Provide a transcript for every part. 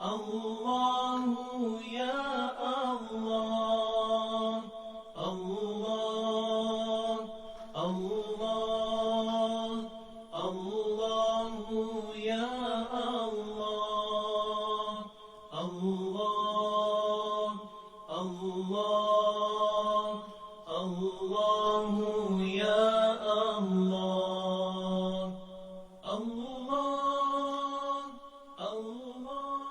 الله يا الله الله الله الله يا الله الله الله الله يا الله الله الله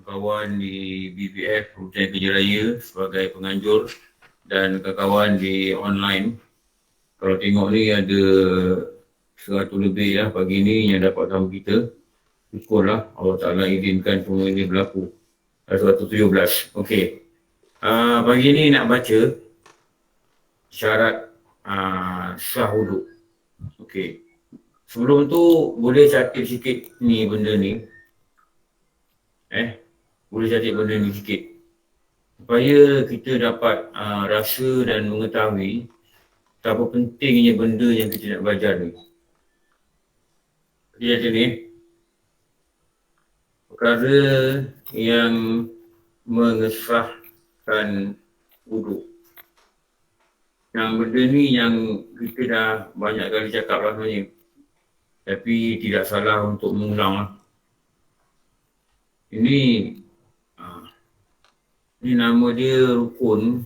kawan di BBF Rutan Kerja Raya sebagai penganjur dan kawan di online. Kalau tengok ni ada 100 lebih lah pagi ni yang dapat tamu kita. Syukurlah Allah Ta'ala izinkan semua ini berlaku. 117. Okey. Pagi ni nak baca syarat sah wuduk. Okey. Sebelum tu boleh catat sikit ni benda ni. Boleh catat benda ni sikit. Supaya kita dapat rasa dan mengetahui betapa pentingnya benda yang kita nak belajar ni. Dia kata ni, perkara yang mengesahkan wuduk. Yang benda ni yang kita dah banyak kali cakap lah sebenarnya. Tapi tidak salah untuk mengulang lah. Ini nama dia rukun.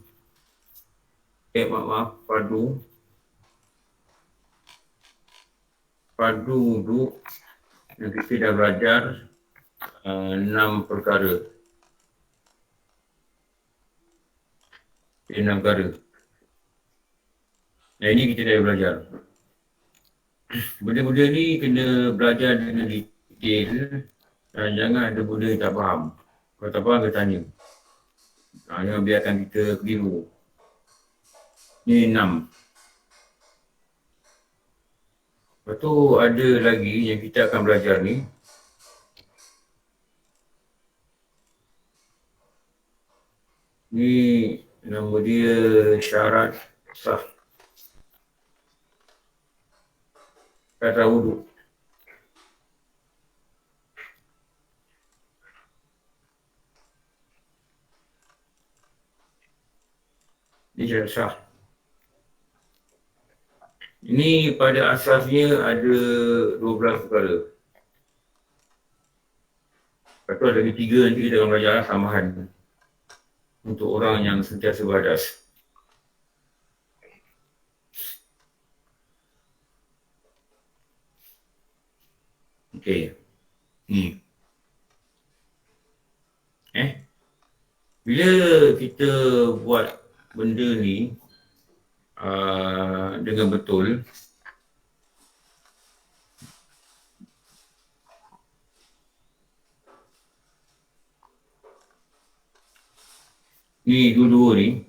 Padu. Padu wuduk yang kita dah belajar 6 perkara. 6 perkara. Yang ini kita dah belajar. Benda-benda ni kena belajar dengan detail dan jangan ada benda yang tak faham. Kalau tak faham, kita tanya. Jangan biarkan kita keliru. Ni 6. Lepas tu ada lagi yang kita akan belajar ni. Ni nama dia syarat sah. Kata wuduk. Ini syarat sah. Ini pada asasnya ada 12 perkara. Lepas tu ada 3 nanti kita akan belajar tambahan. Untuk orang yang sentiasa berhadas. Okey. Ni. Bila kita buat benda ni dengan betul, ni dua-dua ni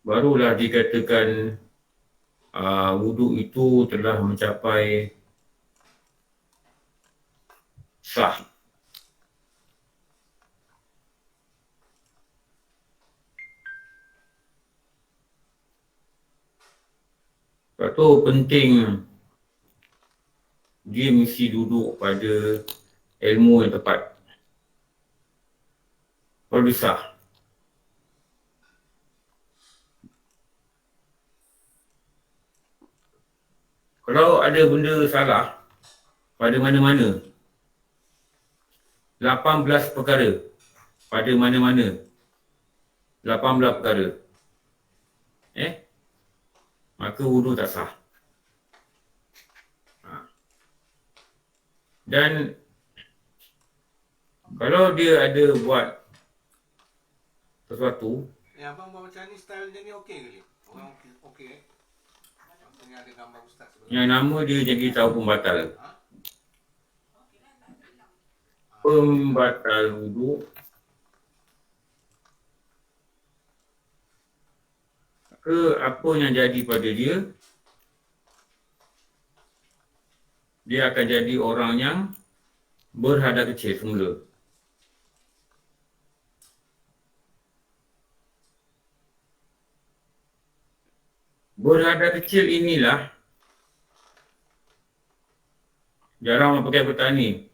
barulah dikatakan wuduk itu telah mencapai sah. Sebab tu penting dia mesti duduk pada ilmu yang tepat. Baru dia sah. Kalau ada benda salah pada mana-mana, 18 perkara pada mana-mana, 18 perkara, maka wuduk tak sah. Dan kalau dia ada buat sesuatu, abang buat macam ni, style dia ni okey ke? Orang okey Yang nama dia jadi tahu pembatal. Pembatal wuduk. Ke apa yang jadi pada dia, dia akan jadi orang yang berhadap kecil semula. Berhadap kecil inilah jarang orang pakai petani.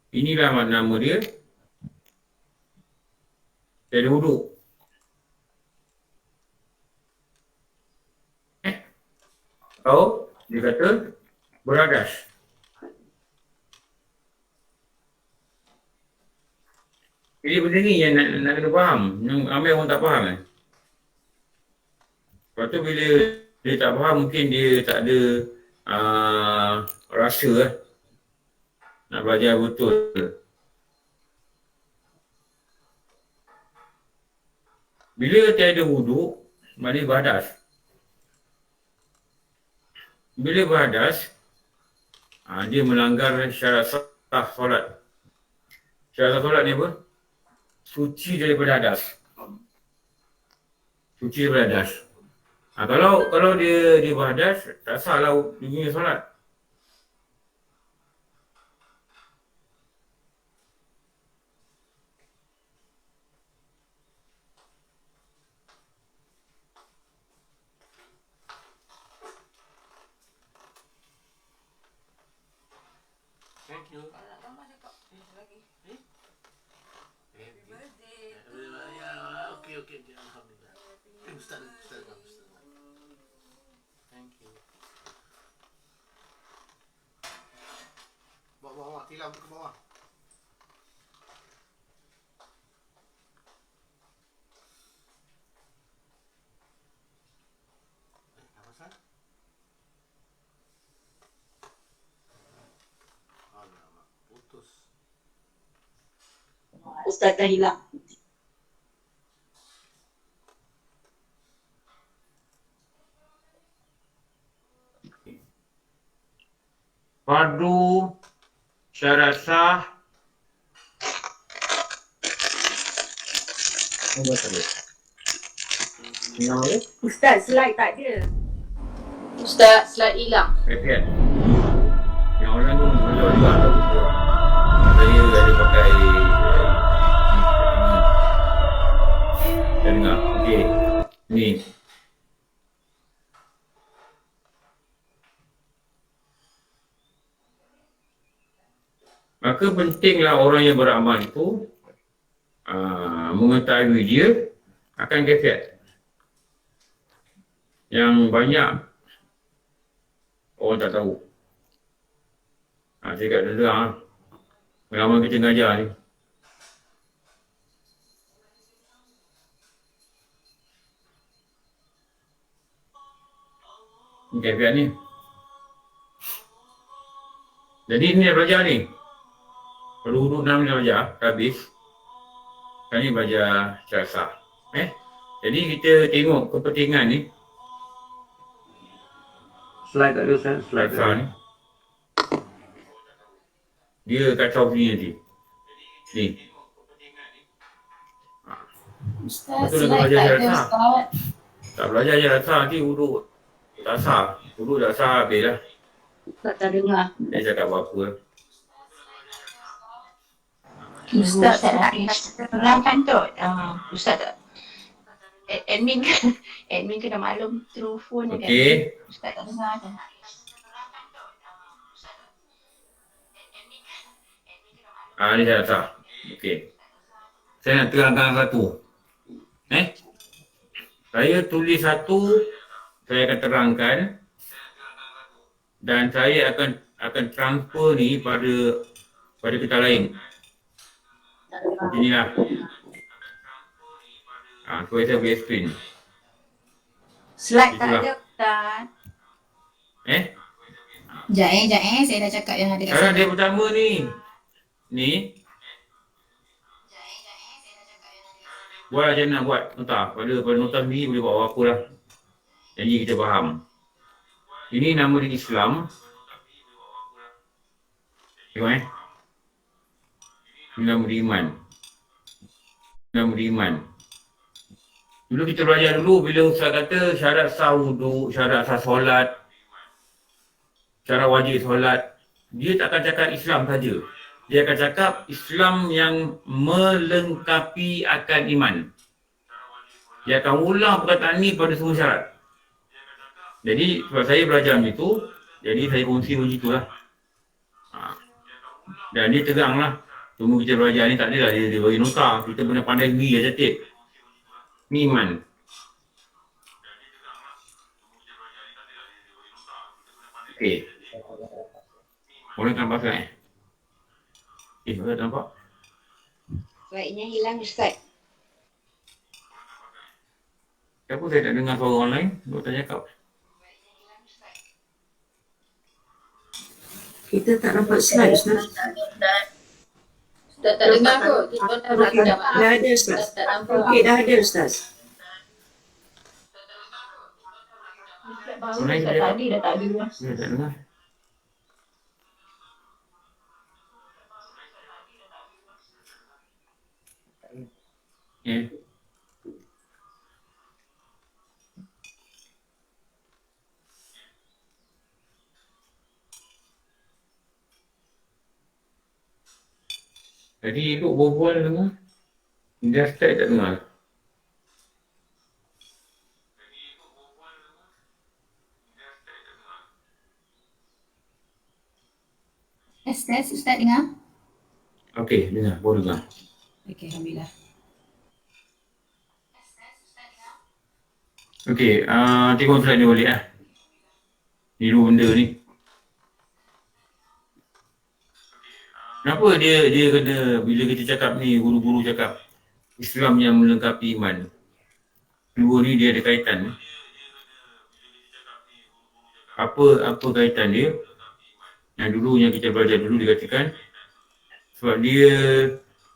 Inilah nama dia. Dia ada wuduk. Atau dia kata beradas. Jadi benda ni yang nak kena faham. Yang ramai orang tak faham. Lepas tu bila dia tak faham, mungkin dia tak ada rasa nak belajar betul. Bila tiada wuduk, maknanya berhadas. Bila berhadas, dia melanggar syarat sah solat. Syarat solat ni apa? Suci daripada hadas. Suci daripada hadas. Kalau dia berhadas, tak sahlah dia punya solat. Thank you. Okey. Alhamdulillah. Ustaz. Thank you. Bawah. Tilam ke bawah. Apa sah? Alamak, putus. Ustaz dah hilang. Fardu, syarat sah. Apa tadi? Nama dia? Ustaz, slide tak ada. Ustaz, slide hilang. Kaifiat. Yang orang tu belajar juga tak betul. Saya ada pakai saya dengar. Okey. Ni. Maka pentinglah orang yang beramal itu mengetahui dia akan kaifiat. Yang banyak orang tak tahu. Saya kat dengar pengalaman kita mengajar ni. Ni kaifiat ni. Jadi ni dah belajar ni. Perlu duduk dalam ni belajar, habis. Sekarang ni belajar syarat sah. Jadi kita tengok kepentingan ni. Slide tak ada Ustaz. Slide sah ni. Dia kacau sini nanti. Ni. Ustaz, Betul slide belajar tak syarat ada sah. Ustaz. Tak belajar syarat sah nanti wuduk tak sah. Wuduk tak sah habis lah. Ustaz tak dengar. Dia cakap apa-apa. Ustaz nak terangkan tu. Ustaz tak. Admin kena maklum through phone kan. Okey. Ustaz tak dengar je. Ni syarat sah. Okey. Saya nak terangkan satu. Saya tulis satu, saya akan terangkan dan saya akan transfer ni pada kita lain. Inilah. Supaya saya boleh explain. Slide tak Itulah. ada Ustaz. Sekejap saya dah cakap yang ada kat Sekarang sana. dia pertama ni. Ni. Buat macam nak buat nota. Pada nota sendiri boleh buat apa-apa lah. Jadi kita faham. Ini nama dia Islam. Tengok Ini nama dia iman. Nama dia iman. Dulu kita belajar dulu bila Ustaz kata syarat sah wuduk, syarat sah solat, syarat wajib solat. Dia tak akan cakap Islam saja. Dia akan cakap Islam yang melengkapi akan iman. Dia akan ulang perkataan ni pada semua syarat. Jadi sebab saya belajar macam itu, jadi saya kongsi macam itulah. Dan dia terang lah. Cuma kita belajar ni tak adalah dia bagi nota. Kita kena pandai sendiri aja tip. Ni iman. Okey. Boleh kan pasal boleh nampak? Baiknya hilang Ustaz. Kenapa saya tak dengar suara orang lain? Doktor cakap. Kita tak nampak slide Ustaz. Tak dengar kot. Kita dah Okey, minta dah maaf. ada Ustaz. Tak nampak. Okey, dah ada Ustaz. Baru Ustaz tadi dah tak ada. Saya tak dengar. Jadi duduk berbual dengar. Dia start tak dengar. Test, Ustaz dengar? Okey, dengar. Baru dengar. Okey, Alhamdulillah. Okey, tengok slide ni balik lah. Ni dua benda ni. Kenapa dia kena, bila kita cakap ni, guru-guru cakap Islam yang melengkapi iman. Dua ni dia ada kaitan. Apa kaitan dia? Yang dulu yang kita belajar dulu dikatakan sebab dia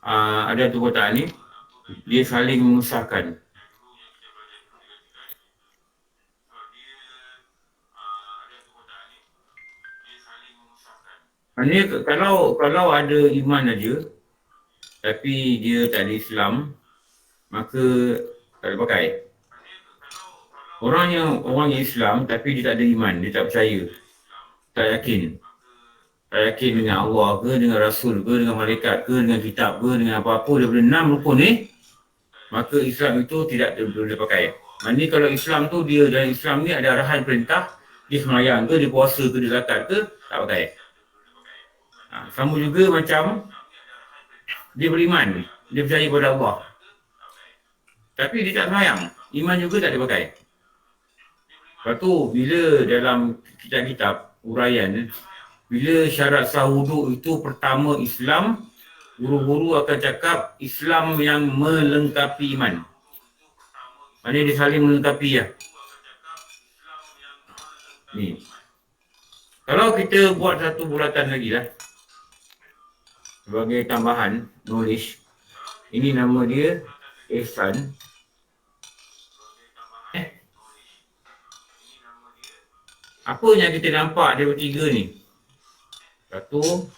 ada perkataan ni, dia saling mengesahkan. Maksudnya kalau ada iman aja tapi dia tak ada Islam, maka tak ada pakai. Orang yang Islam tapi dia tak ada iman, dia tak percaya, tak yakin dengan Allah ke, dengan Rasul ke, dengan malaikat ke, dengan kitab ke, dengan apa-apa daripada 6 rukun ni, maka Islam itu tidak boleh pakai. Maksudnya kalau Islam tu dia, dalam Islam ni ada arahan perintah, dia sembahyang ke, dia puasa ke, dia zakat ke, tak pakai. Sama juga macam dia beriman, dia percaya kepada Allah, tapi dia tak sembahyang, iman juga tak dia pakai. Lepas tu bila dalam kitab-kitab uraian, bila syarat sah wuduk itu pertama Islam, guru-guru akan cakap Islam yang melengkapi iman. Maksudnya dia saling melengkapi lah. Ni. Kalau kita buat satu bulatan lagi lah, sebagai tambahan knowledge, ini nama dia Ihsan. Apa yang kita nampak daripada tiga ni? Satu.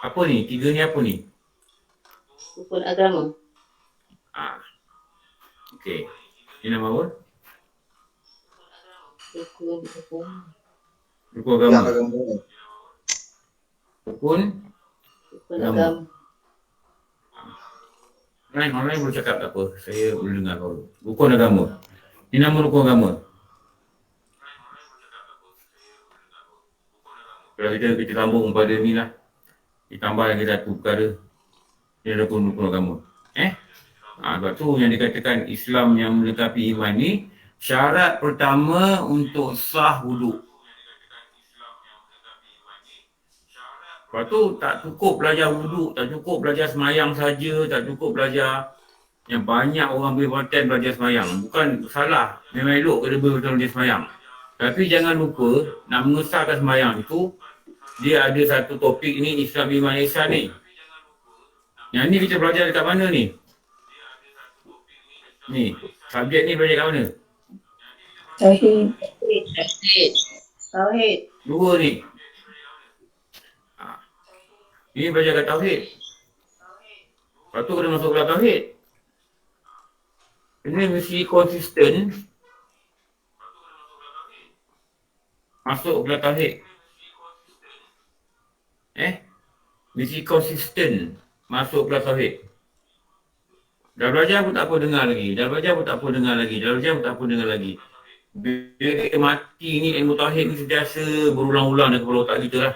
Apa ni? Tiga ni apa ni? Rukun agama. Okey. Ini nama apa? Rukun Rukun agama. Rukun agama. Orang lain boleh cakap tak apa. Saya boleh dengar kau. Rukun agama. Ini nama rukun agama. Kalau kita sambung pada ni lah, ditambah lagi satu perkara, dia rukun agama. Sebab tu yang dikatakan Islam yang melengkapi iman ni, syarat pertama untuk sah wuduk. Lepas tu tak cukup belajar wuduk, tak cukup belajar semayang saja, tak cukup belajar yang banyak orang boleh konten belajar semayang. Bukan salah, memang elok kena betul belajar semayang. Tapi jangan lupa nak mengesahkan semayang itu, dia ada satu topik ni, Islam Iman Ihsan ni. Yang ni kita belajar dekat mana ni? Ni, subjek ni belajar kat mana? Tauhid. Tauhid. Tauhid. Dua ni. Ha. Ini belajar kat tauhid. Lepas tu kena masuk kelas tauhid. Ini mesti konsisten masuk kelas tauhid. Mesti konsisten masuk kelas tauhid. Dah belajar pun tak apa dengar lagi. Dah belajar pun tak apa dengar lagi. Dah belajar pun tak apa dengar lagi. Bila kita mati ni, ilmu tauhid ni sentiasa berulang-ulang dalam kepala otak kita lah.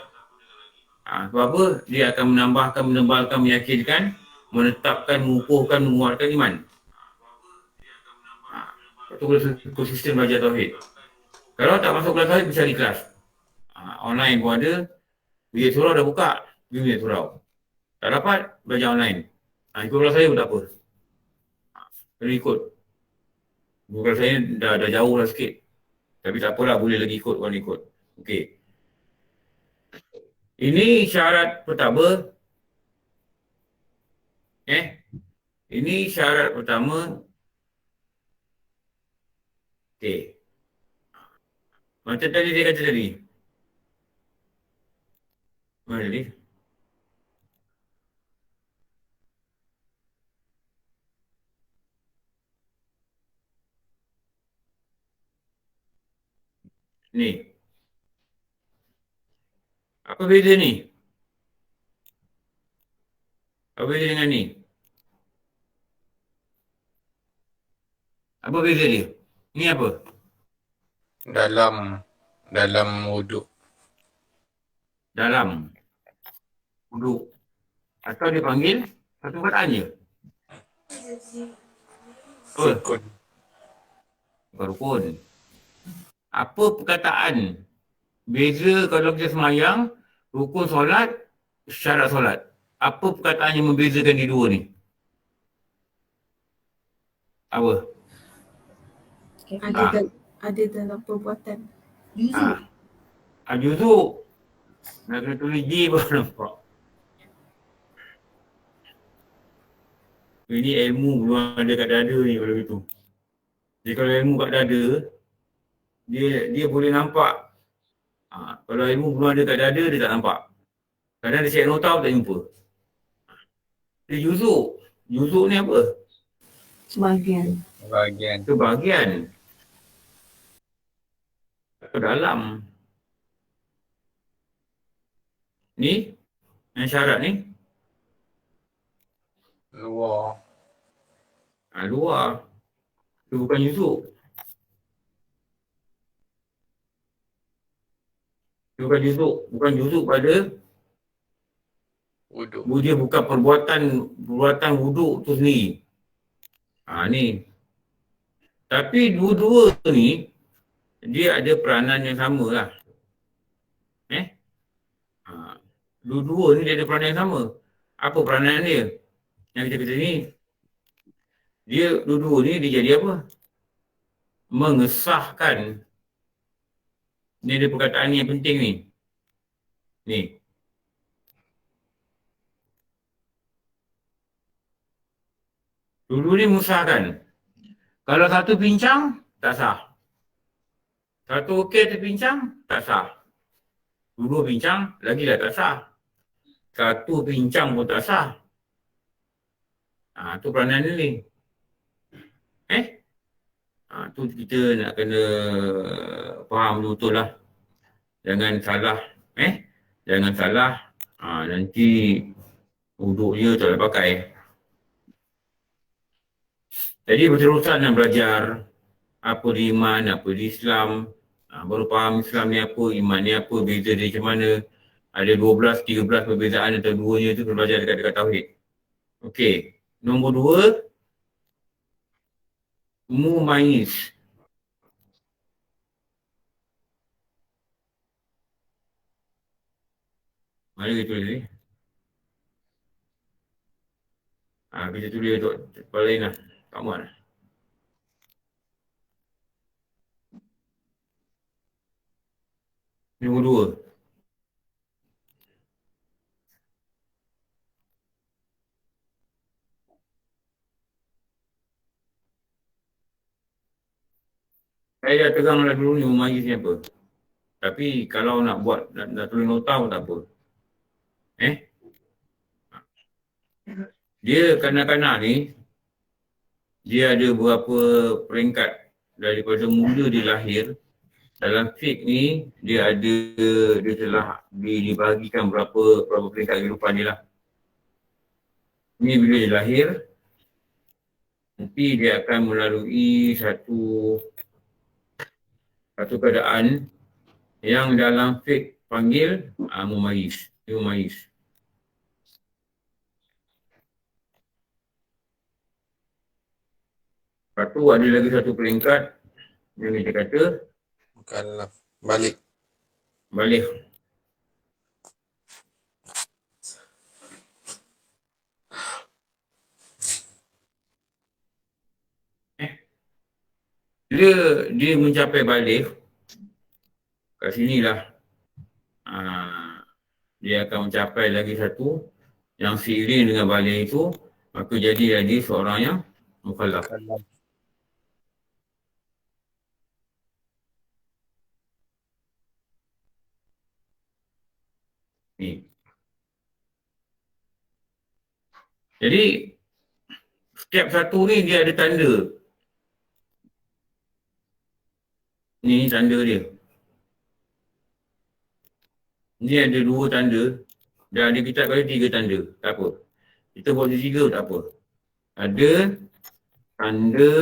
Sebab apa? Dia akan menambahkan, menebalkan, meyakinkan, menetapkan, mengukuhkan, menguatkan iman. Lepas tu kena konsisten belajar tauhid. Kalau tak masuk kelas tauhid, bisa di kelas. Online pun ada. Bilik surau dah buka. Pergi bilik surau. Tak dapat, belajar online. Ikut kelas saya pun tak apa. Kena ikut. Bukan saya dah jauh lah sikit. Tapi tak apalah, boleh lagi ikut orang ikut. Okey. Ini syarat pertama. Ini syarat pertama. Okey. Macam tadi dia kata tadi. Mana tadi? Ni. Apa beza ni? Apa beza dengan ni? Apa beza dia? Ni apa? Dalam wuduk. Dalam wuduk. Atau dia panggil satu perkataan je. Rukun. Rukun. Apa perkataan? Beza kalau kita semayang, rukun solat, syarat solat. Apa perkataan yang membezakan di dua ni? Apa? Ada dalam perbuatan. Juzuk. Nak kena tulis J baru nampak. Ini ilmu belum ada kat dada ni kalau gitu. Jadi kalau ilmu kat dada, dia boleh nampak. Kalau ilmu belum ada kat dada, dia tak nampak. Kadang dia cek nota tak jumpa. Dia juzuk. Juzuk ni apa? Sebahagian. Sebahagian. Ke dalam. Ni, yang syarat ni. Luar. Luar. Itu bukan juzuk. Itu bukan juzuk. Bukan juzuk pada Wuduk. dia bukan perbuatan wuduk tu sendiri. Ni. Tapi dua-dua ni, dia ada peranan yang sama lah. Dua-dua ni dia ada peranan yang sama. Apa peranan dia? Yang kita kata ni, dia dua-dua ni dia jadi apa? Mengesahkan. Ni ada perkataan yang penting ni. Ni. Dulu ni mengesahkan. Kalau satu bincang, tak sah. Satu okey terbincang, tak sah. Dua bincang, lagi dah tak sah. Satu bincang pun tak sah. Tu peranan dia ni. Tu kita nak kena faham betul lah. Jangan salah. Jangan salah. Nanti wuduk dia tak boleh pakai. Jadi berterusan nak belajar apa di iman, apa di Islam. Baru faham Islam ni apa, iman ni apa, beza dia macam mana. Ada 12, 13 perbezaan antara duanya tu belajar dekat tauhid. Okey. Nombor 2. Mumayyiz. Mana kita tulis ni? Kita tulis untuk tempat lain lah. Tak muat lah. Nombor 2. Saya dah terang dah dulu ni Mumayyiz ni apa. Tapi kalau nak buat, nak tulis nota pun tak apa. Dia kanak-kanak ni, dia ada beberapa peringkat daripada mula dia lahir. Dalam fiqh ni, dia telah dibahagikan berapa peringkat kehidupan dia lah. Ni bila dia lahir, nanti dia akan melalui satu keadaan yang dalam fiqh panggil Mumayyiz. Mumayyiz. Lepas tu ada lagi satu peringkat yang kita kata Mukallaf. Balik. balik. Bila dia mencapai balik, kat sinilah dia akan mencapai lagi satu yang seiring dengan balik itu, maka jadi lagi seorang yang mukallaf. Ni. Jadi setiap satu ni dia ada tanda. Ni tanda dia. Ni ada 2 tanda dan ada kitab kali 3 tanda. Tak apa. Kita buat 3 tak apa. Ada tanda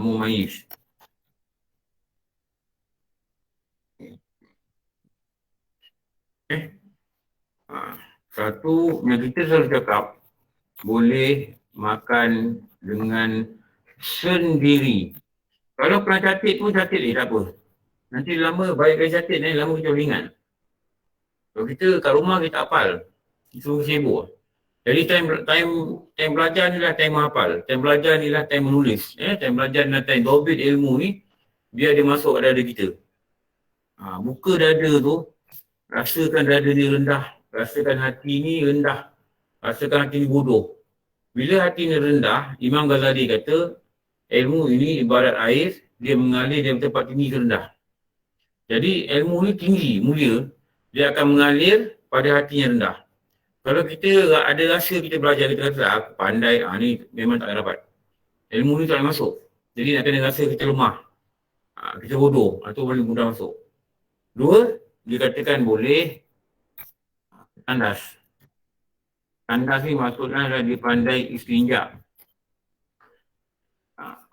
Mumayyiz. Satu yang kita selalu cakap, boleh makan dengan sendiri. Kalau pernah catit pun catit tak apa. Nanti lama baik kali catit ni, lama kita boleh ingat. Kalau kita kat rumah kita hafal, kita sibuk. Jadi time belajar ni lah time hafal. Time belajar ni lah time menulis. Time belajar ni lah time dobit ilmu ni, biar dia masuk ke dada kita. Buka dada tu, rasakan dada ni rendah. Rasakan hati ni rendah. Rasakan hati ni bodoh. Bila hati ni rendah, Imam Ghazali kata, ilmu ini ibarat air, dia mengalir dari tempat tinggi ke rendah. Jadi ilmu ni tinggi, mulia, dia akan mengalir pada hati yang rendah. Kalau kita ada rasa kita belajar, kita kata, aku pandai, ni memang tak dapat. Ilmu ni tak boleh masuk. Jadi nak kena rasa kita lemah. Kita bodoh, itu paling mudah masuk. 2, dikatakan boleh tandas. Tandas ni maksudnya adalah dia pandai istinja.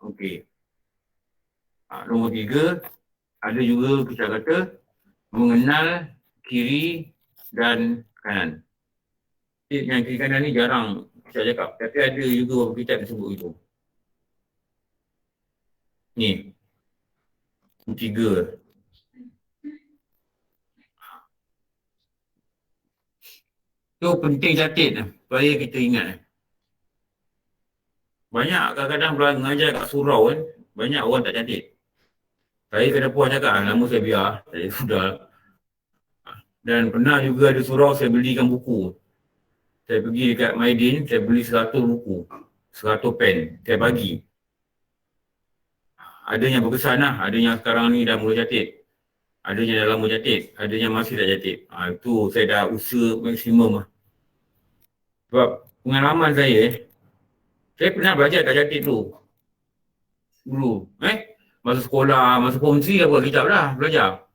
Okey. Nombor 3, ada juga kita kata mengenal kiri dan kanan. Yang kiri kanan ni jarang kita cakap, tapi ada juga beberapa kitab disebut itu. Ni. 3. Itu penting catit supaya kita ingat. Banyak kadang-kadang mengajar kat surau kan, banyak orang tak catit. Saya kena puas cakap, lama saya biar, saya sudah. Dan pernah juga ada surau saya belikan buku. Saya pergi dekat Maidin, saya beli 100 buku, 100 pen, saya bagi. Ada yang berkesan lah, ada yang sekarang ni dah mula catit. Ada yang dah lama catit, ada yang masih tak catit. Itu saya dah usaha maksimum lah. Sebab pengalaman saya pernah belajar tak catit tu. Dulu, masa sekolah, masa form 3 aku buat kitab dah, belajar.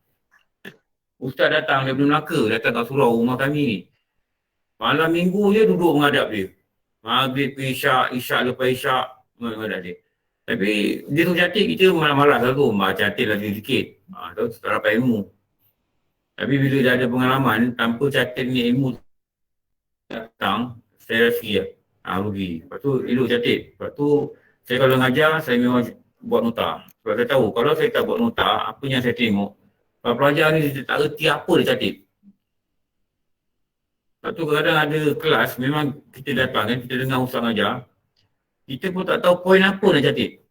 Ustaz datang daripada Melaka, datang kat surau rumah kami ni. Malam minggu je duduk menghadap dia. Maghrib, isyak lepas isyak, menghadap dia. Tapi dia tu catit, kita malas-malas lah tu. Catit lagi sikit. Tak dapat ilmu. Tapi bila dah ada pengalaman, tanpa catit ni ilmu datang, saya rasa rugi. Lepas tu elok catit. Lepas tu saya kalau ngajar, saya memang buat nota. Sebab saya tahu, kalau saya tak buat nota, apa yang saya tengok, kalau pelajar ni dia tak reti apa dia catit. Lepas tu kadang-kadang ada kelas, memang kita datang kan, kita dengar ustaz ngajar, kita pun tak tahu poin apa nak catit.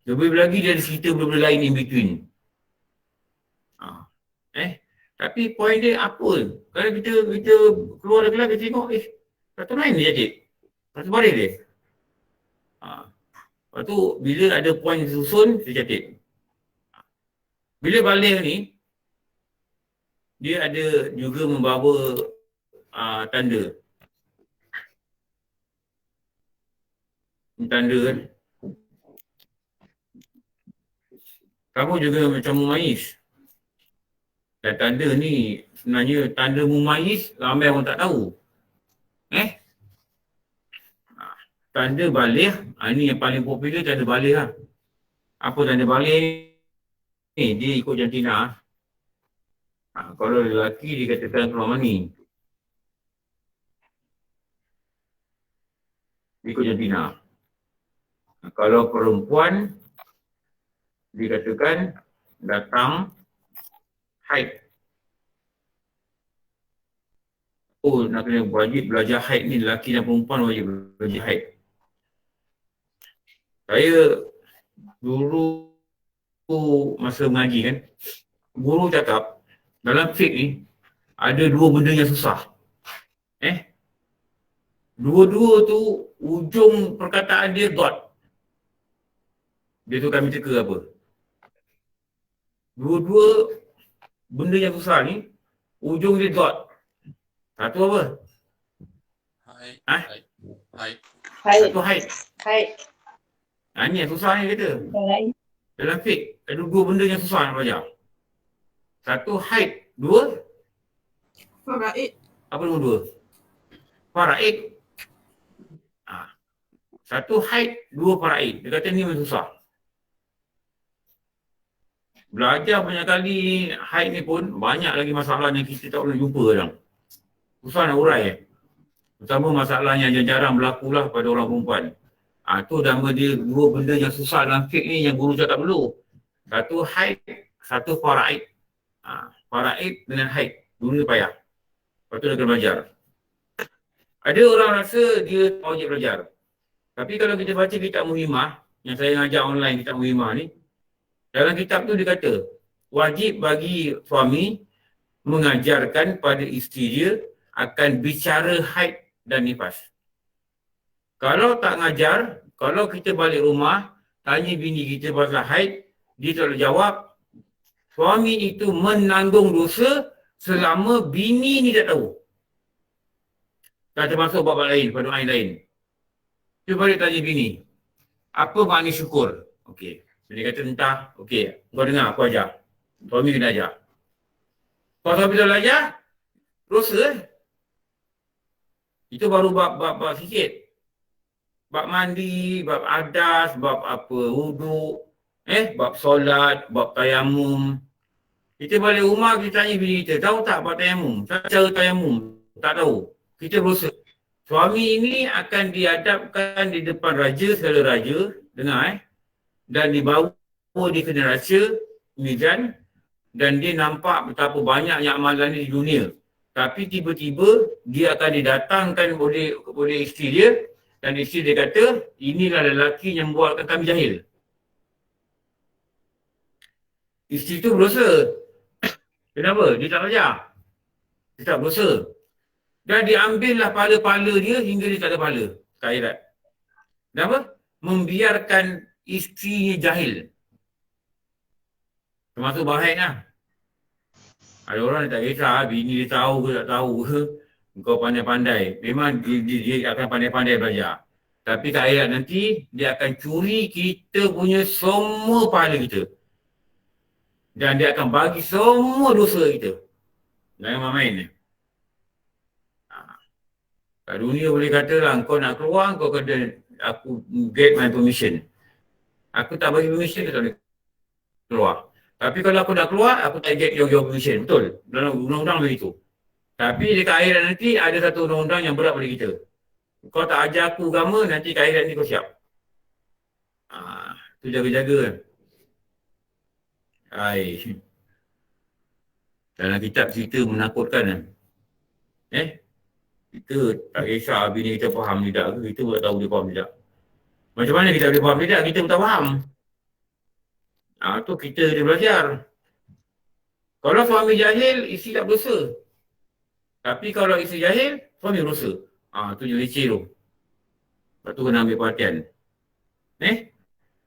Lebih lagi dia ada cerita benda-benda lain in between. Tapi poin dia apa? Kalau kita keluar dari kelas, kita tengok, satu lain dia catit. Satu baris dia. Lepas tu bila ada poin susun, saya catat. Bila balik ni, dia ada juga membawa tanda. Tanda kan. Kamu juga macam mumayyiz. Dan tanda ni sebenarnya tanda mumayyiz ramai orang tak tahu. Tanda baligh, ni yang paling popular tanda baligh lah. Apa tanda baligh ni? Dia ikut jantina. Kalau lelaki dikatakan keluar mani. Ikut jantina. Kalau perempuan dikatakan datang haid. Oh, nak kena wajib belajar haid ni, lelaki dan perempuan wajib belajar haid. Saya dulu masa mengaji kan, guru cakap dalam fiqh ni ada dua benda yang susah. Dua-dua tu ujung perkataan dia dot. Dia tu kami teka apa? Dua-dua benda yang susah ni ujung dia dot. Satu apa? Hai. Ha? Hai. Haid. Satu haid. Haid. Ni yang susah ni kata. Alright. Dalam fiqh ada dua benda yang susah nak belajar. Satu haid, dua Faraid. apa nombor dua? Faraid. Satu haid, dua faraid. Dia kata ni memang susah. Belajar banyak kali haid ni pun banyak lagi masalah yang kita tak boleh jumpa kadang. Susah nak urai. Pertama masalahnya yang jarang berlaku lah pada orang perempuan. Tu nama dia dua benda yang susah dalam fiqh ni yang guru cakap dulu. Satu haid, satu faraid. Faraid dengan haid. Dulu dia payah. Lepas tu dia kena belajar. Ada orang rasa dia tak wajib belajar. Tapi kalau kita baca kitab Muhimmah, yang saya ngajar online kitab Muhimmah ni, dalam kitab tu dia kata, wajib bagi suami mengajarkan pada isteri dia akan bicara haid dan nifas. Kalau tak ngajar, kalau kita balik rumah, tanya bini kita pasal haid, dia tak boleh jawab, suami itu menanggung dosa selama bini ni tak tahu. Tak termasuk bab lain, pada doa lain. Dia balik tanya bini, apa makna syukur? Okey. Dia kata entah, okey, kau dengar, aku ajar. Suami kena ajar. Kalau suami tak ajar, dosa Itu baru bab sikit. Bab mandi, bab adas, bab apa, wuduk, bab solat, bab tayamum. Kita balik rumah, kita tanya bini kita, tahu tak bab tayamum? Cara tayamum? Tak tahu. Kita berusaha. Suami ini akan dihadapkan di depan raja, segala raja, dengar dan dibawa di kena raja, mizan, dan dia nampak betapa banyaknya amalan di dunia. Tapi tiba-tiba dia akan didatangkan oleh isteri dia, dan isteri dia kata, inilah lelaki yang buatkan kami jahil. Isteri tu berusaha. Kenapa? Dia tak belajar. Dia tak berusaha. Dan diambillah pala-pala dia hingga dia tak ada pala ke akhirat. Kenapa? Membiarkan isterinya jahil. Termasuk bahaik lah. Ada orang yang tak kisah, bini dia tahu ke tak tahu ke, kau pandai-pandai. Memang dia akan pandai-pandai belajar. Tapi ke akhirat nanti, dia akan curi kita punya semua pahala kita. Dan dia akan bagi semua dosa kita. Jangan main-main ni. Kat dunia boleh kata lah, kau nak keluar, kau kena aku get my permission. Aku tak bagi permission, kau tak boleh keluar. Tapi kalau aku nak keluar, aku tak get your permission. Betul? Dalam undang-undang begitu. Tapi dekat akhirat nanti ada satu undang-undang yang berat pada kita. Kau tak ajar aku agama, nanti kat akhirat nanti kau siap. Tu jaga-jaga kan. Dalam kitab cerita menakutkan kan. Kita tak kisah bini kita faham tidak ke, kita pun tak tahu dia faham tidak. Macam mana kita boleh faham tidak, kita pun tak faham. Tu kita dia belajar. Kalau suami jahil, isteri tak berdosa. Tapi kalau isteri jahil, suami berdosa. Tu je leceh tu. Lepas tu kena ambil perhatian.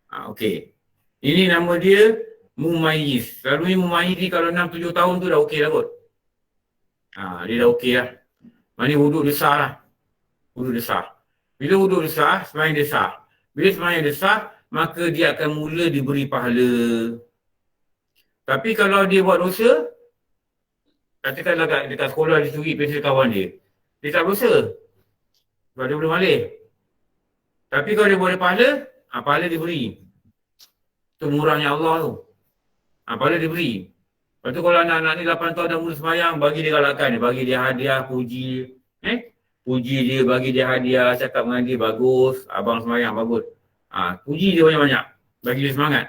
Okey. Ini nama dia Mumayyiz. Selalunya Mumayyiz ni kalau 6-7 tahun tu dah okey dah kot. Dia dah okey lah. Maknanya wuduk dia sah lah. Wuduk dia sah. Bila wuduk dia sah, sembahyang dia sah. Bila sembahyang dia sah, maka dia akan mula diberi pahala. Tapi kalau dia buat dosa, katakanlah dekat sekolah dia curi pensel kawan dia. Dia tak berdosa. Sebab dia belum balik. Tapi kalau dia buat pahala, pahala dia beri. Itu murahnya Allah tu. Pahala dia beri. Lepas tu kalau anak-anak ni 8 tahun dah mula sembahyang, bagi dia galakan dia. Bagi dia hadiah, puji. Puji dia, bagi dia hadiah, cakap dengan dia, bagus. Abang sembahyang, bagus. Puji dia banyak-banyak. Bagi dia semangat.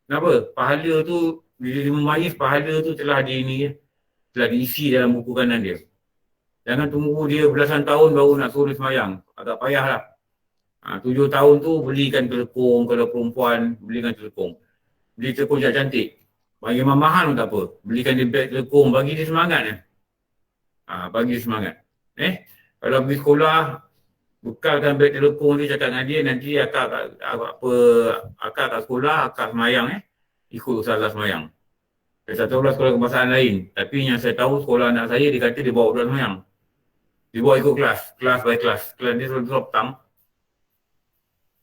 Kenapa? Pahala tu, bila dia memayis, pahala tu telah diisi dalam buku kanan dia. Jangan tunggu dia belasan tahun baru nak suruh sembahyang. Agak payah lah. 7 tahun tu belikan telekong, kalau perempuan belikan telekong. Beli telekong cantik. Bagi mahal pun tak apa. Belikan dia beg telekong, bagi dia semangat lah. Bagi dia semangat. Kalau pergi sekolah, bekalkan beg telekong dia, cakap dengan dia, nanti akak kat sekolah, akak semayang ikut ustazah semayang. Saya tak tahu lah sekolah kebangsaan lain. Tapi yang saya tahu sekolah anak saya, dia kata dia bawa budak semayang. Dia bawa ikut kelas by kelas. Kelas dia selalu drop petang.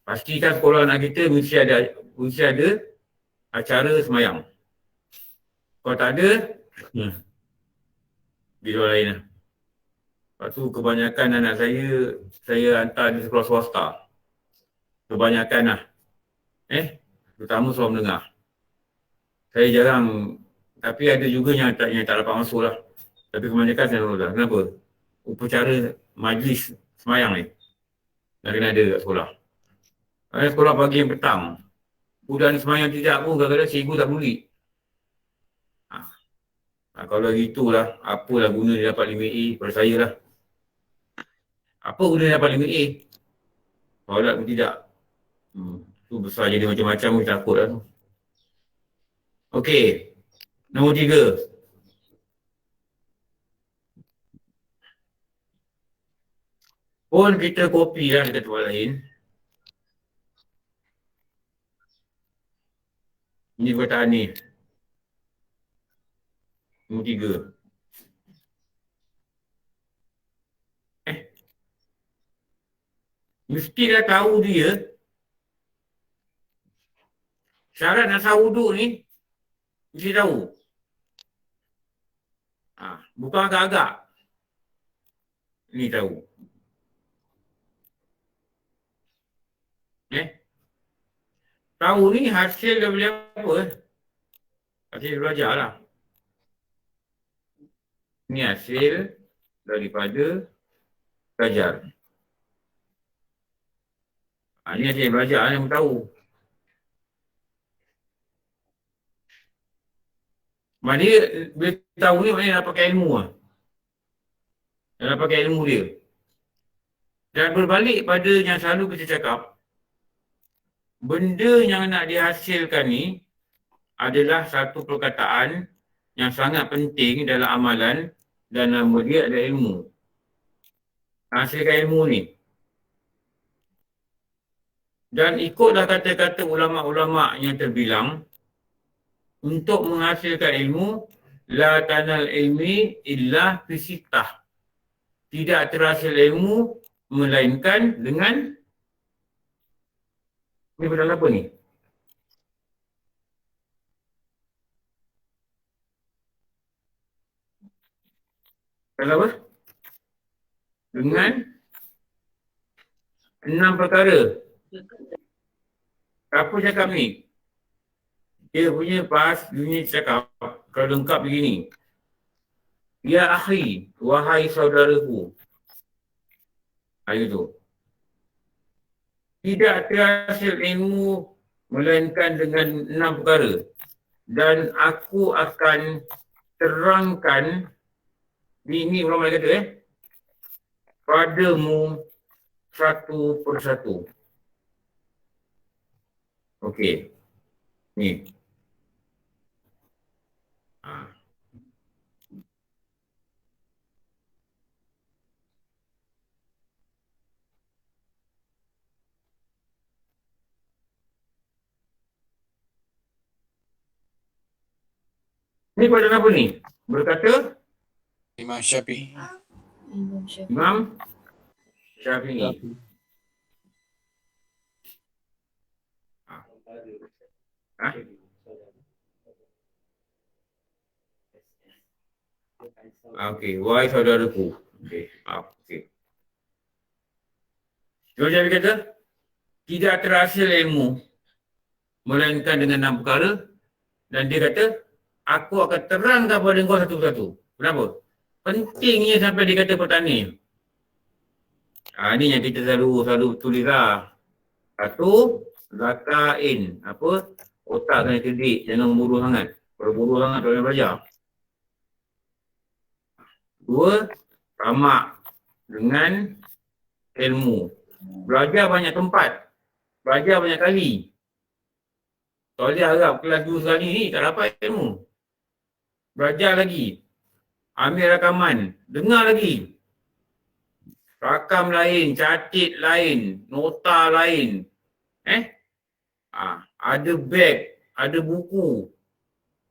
Pastikan sekolah anak kita mesti ada acara semayang. Kalau tak ada, di luar lain lah. Lepas tu kebanyakan anak saya hantar di sekolah swasta. Kebanyakan lah. Terutama seorang menengah. Saya jarang, tapi ada juga yang tak dapat masuk lah. Tapi kebanyakan saya dah. Kenapa? Upacara majlis semayang ni. Dah kena ada kat sekolah. Ada sekolah pagi yang petang. Budak ni semayang tidak pun, kadang-kadang cikgu tak buli. Kalau gitulah, apalah guna dia dapat 5A pada saya lah. Apa guna dia dapat 5A? Solat pun tidak. Tu besar jadi macam-macam pun takut lah tu. Okey. Nombor 3. Pun kita kopi lah dekat tempat lain. Ini perkataan ni. Nombor 3. Mesti dah tahu dia. Syarat nak sah wuduk ni, mesti tahu. Bukan agak-agak. Ni tahu. Tahu ni hasil daripada apa? Hasil belajar lah. Ni hasil daripada belajar. Ni hasil belajar yang tahu. Maknanya, bila tahu ni maknanya nak pakai ilmu lah. Nak pakai ilmu dia. Dan berbalik pada yang selalu kita cakap, benda yang nak dihasilkan ni adalah satu perkataan yang sangat penting dalam amalan dan nama dia adalah ilmu. Hasilkan ilmu ni. Dan ikutlah kata-kata ulama'-ulama' yang terbilang, untuk menghasilkan ilmu, la tanal ilmi illa fisitah. Tidak terhasil ilmu melainkan dengan ni benda apa ni? Kalau apa? Dengan 6 perkara. Apa cakap ni? Dia punya bunyi cakap, kalau lengkap begini. Ya akhi, wahai saudaraku. Itu. Tidak terhasil ilmu melainkan dengan 6 perkara. Dan aku akan terangkan, ini ulama kata padamu satu persatu. Okey. Ni. Ni pada apa ni? Berkata Imam Syafi'i. Imam Syafi'i. Ha? Okey, wahai saudaraku. Okey, okey. Imam Syafi'i kata, tidak terhasil ilmu melainkan dengan 6 perkara, dan dia kata, aku akan terangkan kepada engkau satu-satu. Kenapa? Pentingnya sampai dia kata petani. Ini yang kita selalu tulis lah. Satu, zakain. Apa? Otak kena cerdik, jangan buru sangat. Kalau buru sangat, tak boleh belajar. Dua, tamak dengan ilmu. Belajar banyak tempat. Belajar banyak kali. Tak boleh harap kelas 2 sekali ni tak dapat ilmu. Belajar lagi. Ambil rakaman. Dengar lagi. Rakam lain, catit lain, nota lain. Ada beg, ada buku.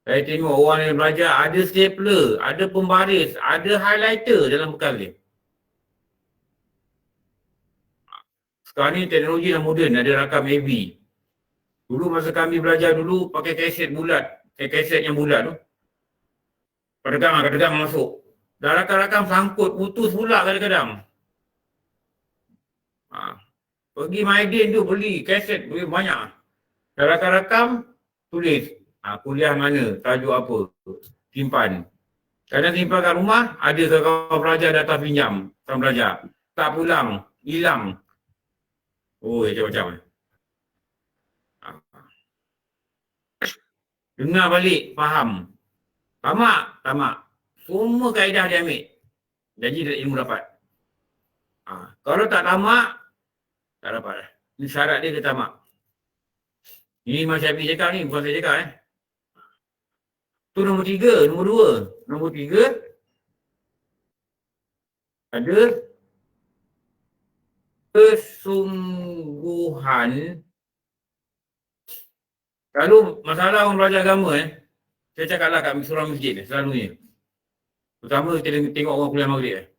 Saya tengok orang yang belajar, ada stapler, ada pembaris, ada highlighter dalam bekal dia. Sekarang ni teknologi dah moden, ada rakam AV. Dulu masa kami belajar dulu pakai kaset bulat, kaset yang bulat tu. Kadang-kadang masuk. Dah rakam-rakam sangkut, putus pula kadang-kadang. Pergi Maidin tu beli kaset banyak. Dah rakam-rakam, tulis. Kuliah mana, tajuk apa, simpan. Kadang simpan kat rumah, ada kawan pelajar datang pinjam, kawan belajar. Tak pulang, hilang. Oh, macam-macam. Dengar balik, faham. Tamak. Semua kaedah dia ambil. Jadi ilmu dapat. Kalau tak tamak, tak dapat lah. Ini syarat dia tamak. Ini Imam Syafi'i cakap ni, bukan saya cakap Tu nombor 3, nombor 2. Nombor 3, ada kesungguhan. Kalau masalah orang belajar agama saya cakaplah kat surau masjid ni, selalunya. Pertama kita tengok orang kuliah maghrib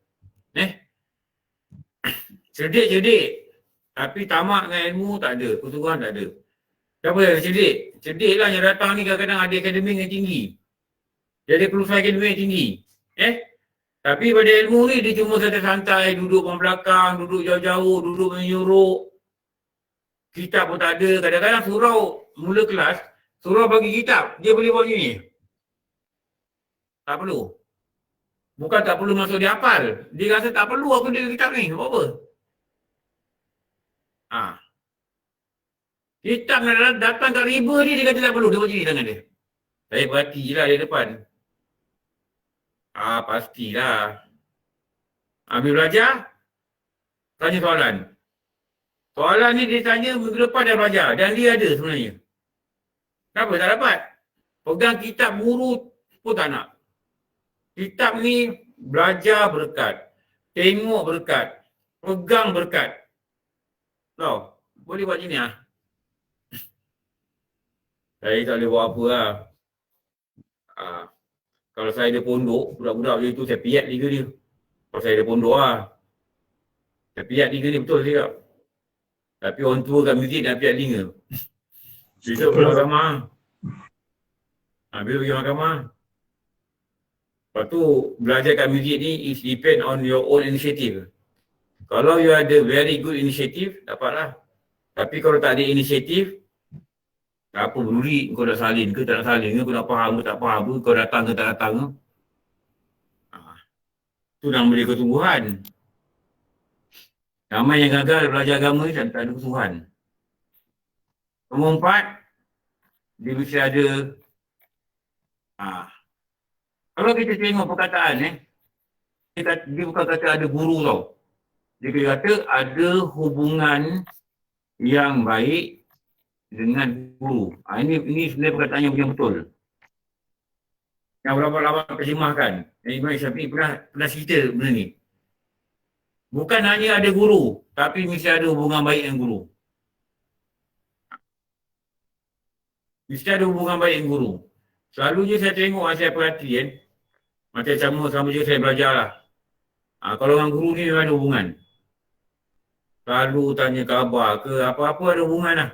cerdik. Tapi tamak dengan ilmu tak ada, kesungguhan tak ada. Siapa yang cerdik? Cerdik lah yang datang ni kadang-kadang ada akademik yang tinggi. Dia ada kelulusan akademik yang tinggi. Tapi pada ilmu ni dia cuma santai-santai, duduk orang belakang, duduk jauh-jauh, duduk menyuruh. Kitab pun tak ada. Kadang-kadang surau mula kelas, surau bagi kitab, dia boleh buat ni. Tak perlu. Bukan tak perlu masuk dia hafal. Dia rasa tak perlu aku dia kitab ni. Buat apa? Kitab datang kat riba ni, dia kata tak perlu. Dia buat macam ni tangan dia. Saya perhati je lah dia depan. Pastilah. Ambil belajar, tanya soalan. Soalan ni dia tanya minggu depan dah belajar. Dan dia ada sebenarnya. Kenapa tak dapat? Pegang kitab guru pun tak nak. Kitab ni belajar berkat. Tengok berkat. Pegang berkat. Tahu? Boleh buat macam ni Saya tak boleh buat apa lah. Kalau saya ada pondok, budak-budak macam tu, saya piat liga dia. Kalau saya ada pondok saya piat liga dia, betul saya cakap. Tapi orang tua kat masjid nak piat liga. Besok pergi mahkamah. Besok pergi mahkamah. Lepas tu, belajar kat masjid ni is depend on your own initiative. Kalau you ada very good initiative, dapatlah. Tapi kalau tak ada inisiatif, apa peduli kau nak salin ke tak nak salin ke, kau nak faham ke tak faham ke, kau datang ke tak datang ke. Itu nama dia kesungguhan. Ramai yang gagal belajar agama ni tak ada kesungguhan. Nombor 4, dia mesti ada kalau kita tengok perkataan dia bukan kata ada guru tau. Dia kata ada hubungan yang baik dengan guru. Ini sebenarnya perkataan yang betul. Yang berapa-lama terjemahkan. Imam Syafi'i pernah cerita benda ni. Bukan hanya ada guru, tapi mesti ada hubungan baik dengan guru. Mesti ada hubungan baik dengan guru. Selalu je saya tengok, saya perhati kan. Macam sama je saya belajar lah. Kalau dengan guru ni memang ada hubungan. Selalu tanya khabar ke apa-apa ada hubungan lah.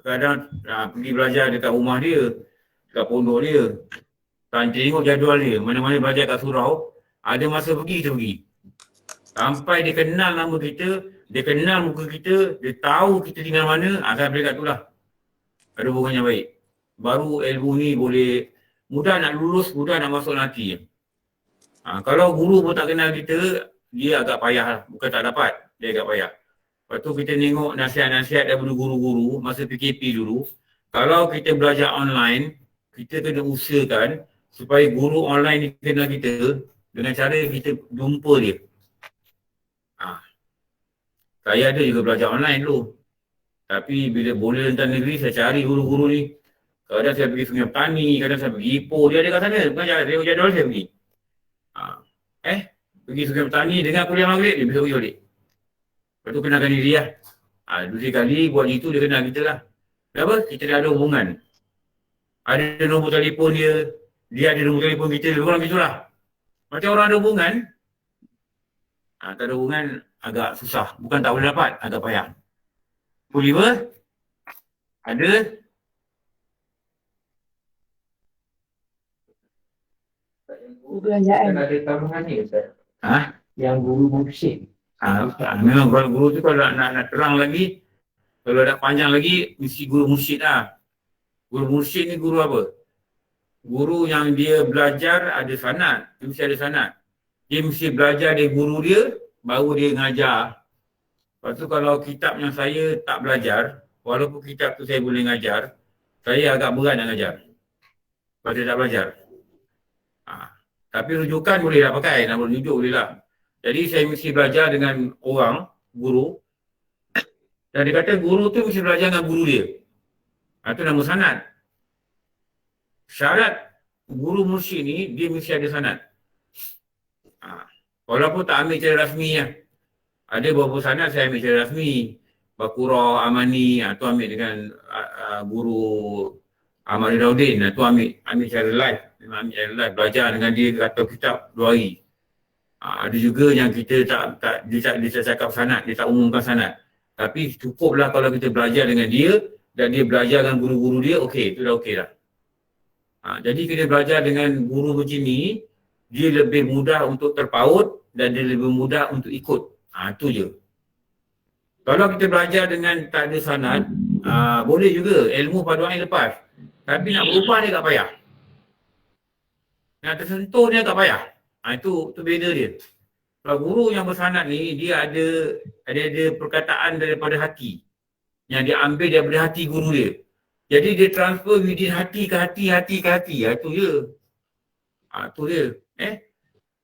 Kadang pergi belajar dekat rumah dia, dekat pondok dia. Tengok jadual dia, mana-mana belajar kat surau, ada masa pergi, kita pergi. Sampai dia kenal nama kita, dia kenal muka kita, dia tahu kita tinggal mana, sampai dekat tu lah. Ada hubungan yang baik. Baru ilmu ni boleh mudah nak lulus, mudah nak masuk nanti. Kalau guru pun tak kenal kita, dia agak payah lah. Bukan tak dapat, dia agak payah. Lepas tu kita tengok nasihat-nasihat daripada guru-guru masa PKP dulu. Kalau kita belajar online, kita kena usahakan supaya guru online ni kenal kita dengan cara kita jumpa dia. Saya ada juga belajar online dulu. Tapi bila boleh rentan negeri, saya cari guru-guru ni. Kadang saya pergi Sungai Petani, kadang saya pergi Ipoh, dia ada kat sana. Bukan tengok jadual saya pergi. Pergi Sungai Petani, dengar kuliah maghrib, dia bisa pergi balik. Lepas tu kenalkan diri lah. Dua kali buat itu dia kenal kita lah. Kenapa? Kita dah ada hubungan. Ada nombor telefon dia, dia ada nombor telefon kita, lebih kurang gitu lah. Macam orang ada hubungan, tak ada hubungan agak susah. Bukan tak boleh dapat, agak payah. Pulliver? Ada? Belanjaan ada tambahan ni Ustaz. Yang guru mursyid. Memang kalau guru tu kalau nak terang lagi, kalau nak panjang lagi, mesti guru mursyid lah. Guru mursyid ni guru apa? Guru yang dia belajar ada sanad, dia mesti ada sanad. Dia mesti belajar dari guru dia, baru dia ngajar. Lepas tu kalau kitab yang saya tak belajar, walaupun kitab tu saya boleh ngajar, saya agak berat nak ngajar. Sebab saya tak belajar. Tapi rujukan boleh lah pakai, nak rujuk boleh lah. Jadi saya mesti belajar dengan orang, guru. Dan dia kata guru tu mesti belajar dengan guru dia. Itu nama sanad. Syarat guru mursyid ni, dia mesti ada sanad. Walaupun tak ambil cara rasmi lah. Ada beberapa sanad saya ambil cara rasmi. Baqarah, Amani, tu ambil dengan guru Ahmad Daudin. Tu ambil cara live. Memang ambil cara live. Belajar dengan dia atau kitab 2 hari. Ada juga yang kita dia tak cakap sanad, dia tak umumkan sanad. Tapi cukuplah kalau kita belajar dengan dia dan dia belajar dengan guru-guru dia, okey, itu dah okey dah. Jadi kita belajar dengan guru macam ni, dia lebih mudah untuk terpaut dan dia lebih mudah untuk ikut. Itu je. Kalau kita belajar dengan tak ada sanad, boleh juga ilmu paduan lepas. Tapi nak berubah dia tak payah. Nak tersentuh dia tak payah. Itu beza dia. Kalau guru yang bersanad ni, dia ada perkataan daripada hati. Yang dia ambil daripada hati guru dia. Jadi dia transfer within hati ke hati. Itu je. Itu dia.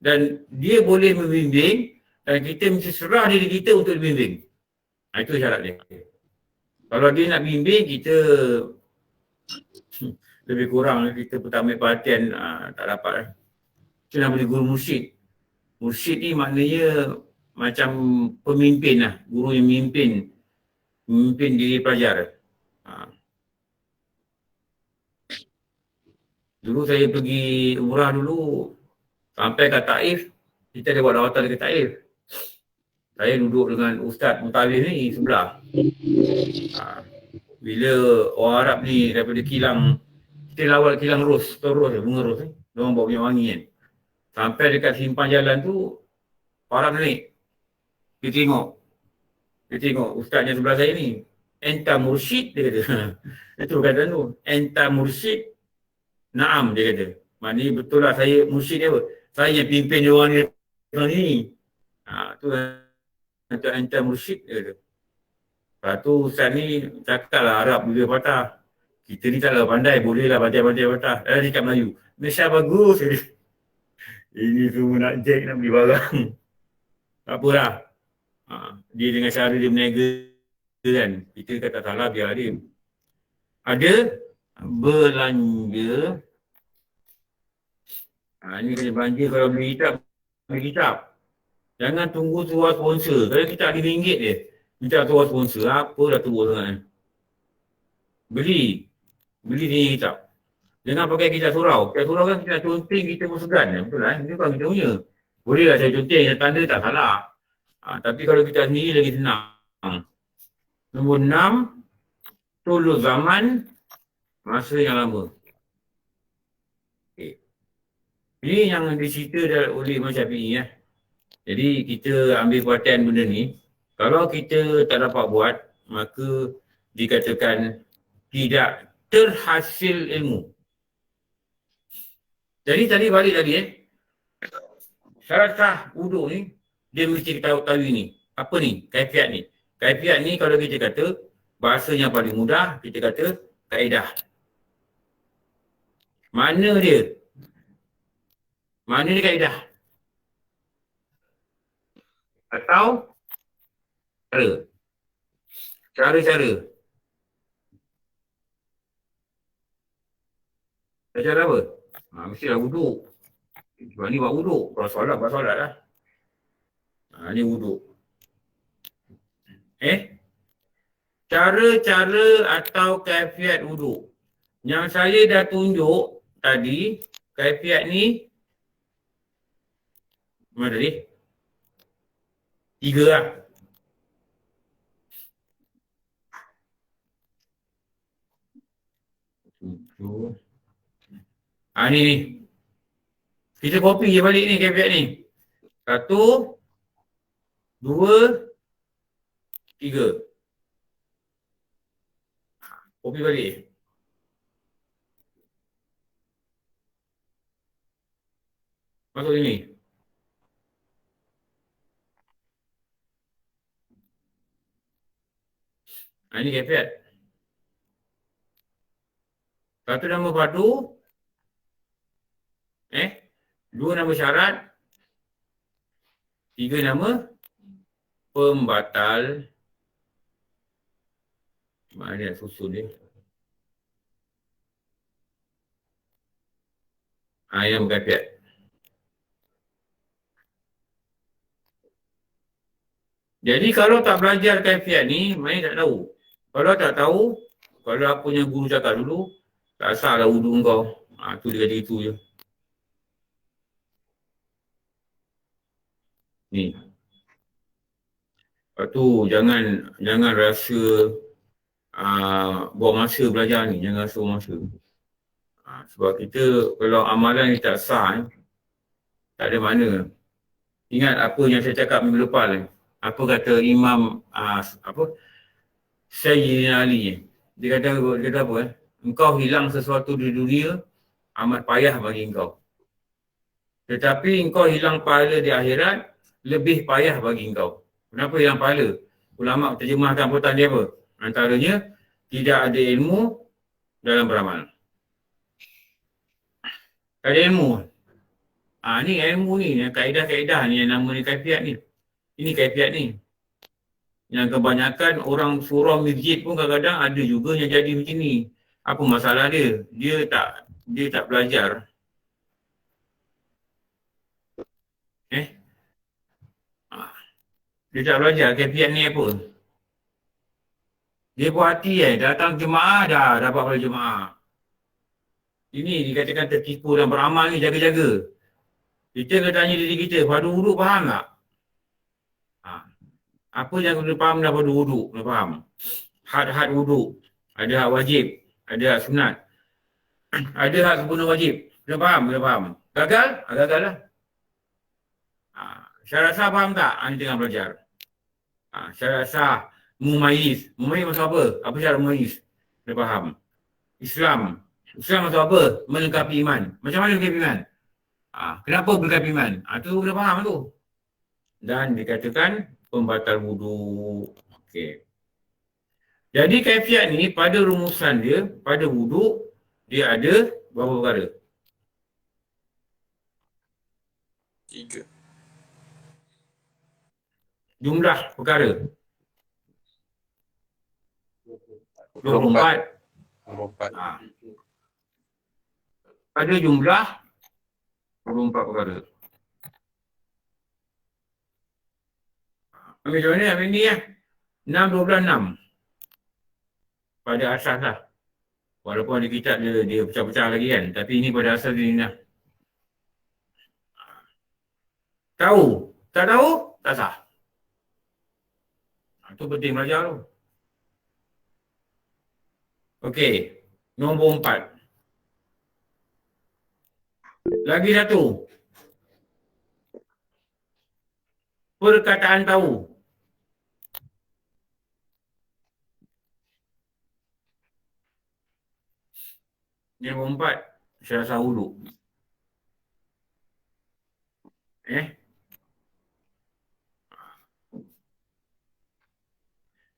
Dan dia boleh membimbing dan kita mesti serah diri kita untuk dibimbing. Itu syarat dia. Kalau dia nak bimbing, kita lebih kurang kita pertama perhatian tak dapat. Itu namanya guru mursyid. Mursyid ni maknanya macam pemimpin lah. Guru yang memimpin diri pelajar. Dulu saya pergi umrah dulu, sampai kat Taif, kita ada buat lawatan ke Taif. Saya duduk dengan Ustaz Mutawif ni sebelah. Bila orang Arab ni daripada kilang, kita lawat kilang ros, bunga ros ni. Diorang bawa minyak wangi kan. Sampai dekat simpan jalan tu, orang naik. Dia tengok Ustaz yang sebelah saya ni. Enta mursyid, dia kata. Itu perkataan tu. Enta mursyid, naam, dia kata. Maknanya betul lah saya mursyid dia apa. Saya yang pimpin dia orang ni. Tu enta mursyid, dia kata. Lepas tu Ustaz ni cakap lah Arab juga patah. Kita ni taklah pandai, bolehlah pandai-pandai patah. Dia cakap Melayu. Malaysia bagus. Ini semua nak jack, nak beli barang. Tak apalah. Dia dengan cara dia berniaga kan. Kita kata salah, biar dia. Ada belanja. Ini kena belanja kalau beli kitab. Jangan tunggu suruh sponsor. Kalau kita ada RM5 je. Minta suruh sponsor. Apa dah turun sangat. Beli. beli sendiri kitab. Jangan pakai kitab surau. Kitab surau kan kita conteng kita pun segan. Betul lah. Ini bukan kita punya. Boleh lah saya conteng, saya tanda tak salah. Tapi kalau kita sendiri lagi senang. Nombor 6, tolong zaman masa yang lama. Okay. Ini yang dicerita oleh Imam Syafi'i ya. Jadi kita ambil perhatian benda ni. Kalau kita tak dapat buat, maka dikatakan tidak terhasil ilmu. Jadi tadi balik tadi syarat sah wuduk ni, dia mesti kita tahu ni. Apa ni? Kaifiat ni. Kaifiat ni kalau kita kata, bahasa yang paling mudah, kita kata kaedah. Mana dia? Mana dia kaedah? Atau cara? Cara-cara. Cara apa? Mestilah wuduk. Sebab ni buat wuduk. Kalau solat, buat solat lah. Ni wuduk. Cara-cara atau kaifiat wuduk. Yang saya dah tunjuk tadi, kaifiat ni mana tadi? 3 lah. Ni. Kita copy je balik ni kaifiat ni. 1, 2, 3. Copy balik. Masuk sini. Ini kaifiat. 1 nama padu. 2 nama syarat. 3 nama pembatal. Mana dia nak susun dia? Yang kaifiat. Jadi kalau tak belajar kaifiat ni, mana tak tahu. Kalau tak tahu, kalau apa yang guru cakap dulu, tak salah wuduk kau. Tu dia kata itu je. Ni. Lepas tu jangan rasa buang masa belajar ni. Jangan rasa buang masa. Sebab kita kalau amalan ni tak sah, tak ada mana. Ingat apa yang saya cakap minggu lepas. Apa kata Imam Sayyidina Ali. Dia kata apa? Engkau hilang sesuatu di dunia amat payah bagi engkau. Tetapi engkau hilang pahala di akhirat lebih payah bagi engkau. Kenapa hilang pahala? Ulama terjemahkan perkataan dia apa? Antaranya tidak ada ilmu dalam beramal. Tak ada ilmu. Ni ilmu ni, kaedah-kaedah ni yang nama ni kaifiat ni. Ini kaifiat ni. Yang kebanyakan orang surau masjid pun kadang-kadang ada juga yang jadi macam ni. Apa masalah dia? Dia tak belajar. Dia tak belajar kaifiat ni apa. Dia buat hati datang jemaah dah dapat pahala jemaah. Ini dikatakan tertipu dan beramal ni jaga-jaga. Kita kena tanya diri kita, pada wuduk faham tak? Apa yang kena faham dah pada wuduk, kena faham. Had-had wuduk, ada hak wajib, ada hak sunat. Ada hak sempurna wajib, kena faham. Gagal? Gagal lah. Syarat sah faham tak? Ini tengah belajar. Syarat sah mumayyiz. Mumayyiz maksud apa? Apa syarat mumayyiz? Kena faham. Islam maksud apa? Melengkapi iman. Macam mana melengkapi iman? Kenapa melengkapi iman? Tu kena faham tu. Dan dikatakan pembatal wudu. Okey. Jadi kaifiat ni pada rumusan dia, pada wudu, dia ada berapa perkara? 3. Jumlah perkara. 24. 24. Pada jumlah 24 perkara. Ambil macam mana? Ambil ni 6, 12, 6. Pada asas lah. Walaupun ada kitab dia pecah-pecah lagi kan. Tapi ini pada asal dia ni lah. Tahu? Tak tahu? Tak sah. Itu penting belajar tu. Okey. Nombor 4. Lagi satu. Perkataan tahu. Nombor 4. Saya rasa hulu.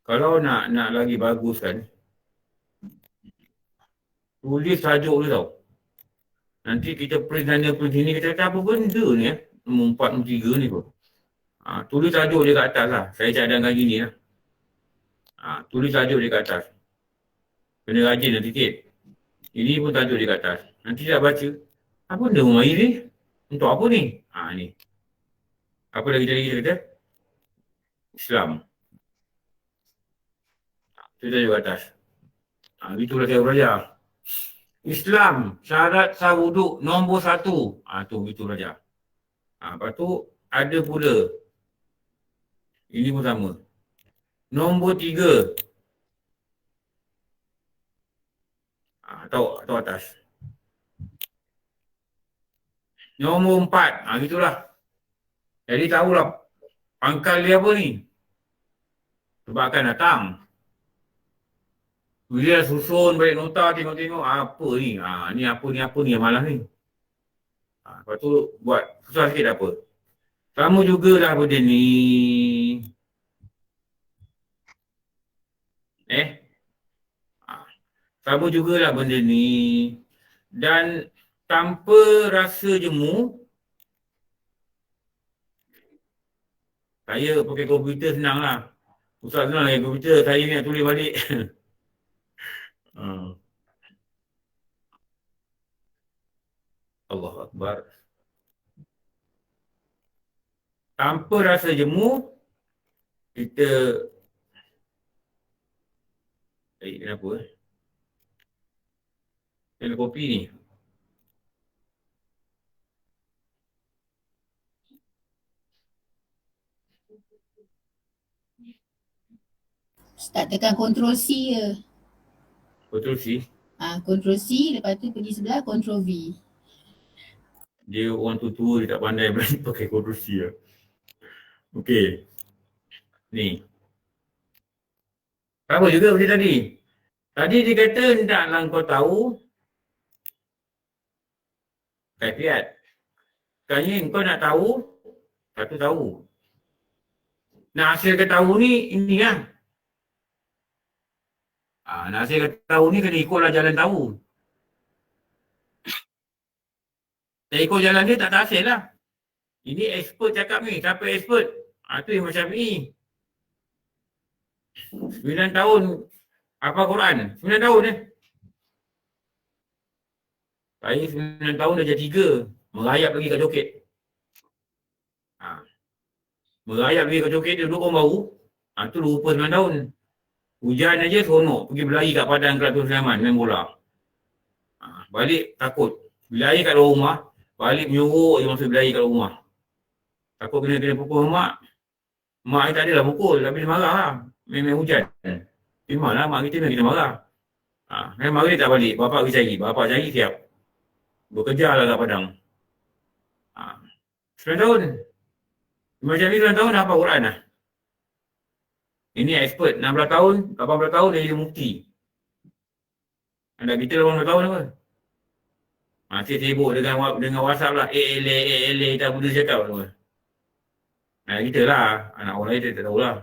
Kalau nak lagi bagus kan, tulis tajuk tu tau. Nanti kita print sana print sini, kita kata apa benda ni nombor 4, nombor 3 ni pun. Tulis tajuk dia kat atas lah. Saya cadangkan gini lah. Tulis tajuk dia kat atas. Kena rajin lah sikit. Ini pun tajuk dia kat atas. Nanti tak baca. Apa benda rumah ni? Untuk apa ni? Ni. Apa lagi tadi kita kata? Islam. Itu tajuk kat atas. Itulah saya belajar. Islam, syarat sah wuduk nombor 1. Tu begitu belajar. Lepas tu ada pula. Ini pun sama. Nombor 3. Atau atas. Nombor 4. Gitulah. Jadi tahulah pangkal dia apa ni. Sebab akan datang. Bila susun balik nota, tengok-tengok apa ni. Ni apa ni yang malas ni. Lepas tu buat susah sikit tak apa. Sama jugalah benda ni. Sama jugalah benda ni. Dan tanpa rasa jemu, saya pakai komputer senang lah. Ustaz senang pakai komputer, saya ni nak tulis balik. Allahu Akbar. Tanpa rasa jemu, kita kenapa? Kena kopi ni. Start tekan Ctrl C je. Betul sih. Ctrl C, lepas tu pergi sebelah Ctrl V. Dia orang tua dia tak pandai berani pakai korupsi lah. Okey. Ni. Sama juga macam tadi. Tadi dia kata hendaklah kau tahu kaifiat. Sekarang kau nak tahu, satu tahu. Nak hasilkan tahu ni, ini kan. Nak hasilkan tahu ni kena ikutlah jalan tahu. Tak ikut jalan dia tak hasil lah. Ini expert cakap ni. Siapa expert? Tu yang macam ni. 9 tahun apa Quran? 9 tahun Saya 9 tahun dah jadi 3. Merayap lagi kat joket. Merayap lagi kat joket dia duduk orang baru. Tu lupa 9 tahun. Hujan aja seronok. Pergi berlari kat padang Keraton Sulaiman main bola. Balik takut. Berlari kat luar rumah. Balik menyuruh je masa berlari kat luar rumah. Takut kena pukul mak. Mak ni tak adalah pukul. Tapi dia marah lah. Main hujan. Memanglah mak kita memang kita marah. Main marah dia tak balik. Bapak pergi cari. Bapak cari siap. Bekerja lah kat padang. 9 tahun. Macam ni 9 tahun dah hafal Quran lah. Ini expert. 16 tahun, 18 tahun dia jadi mufti. Anak kita 18 tahun apa? Masih sibuk dengan WhatsApp lah. Tak boleh cakap apa. Kita lah. Anak orang lain dia tak tahulah.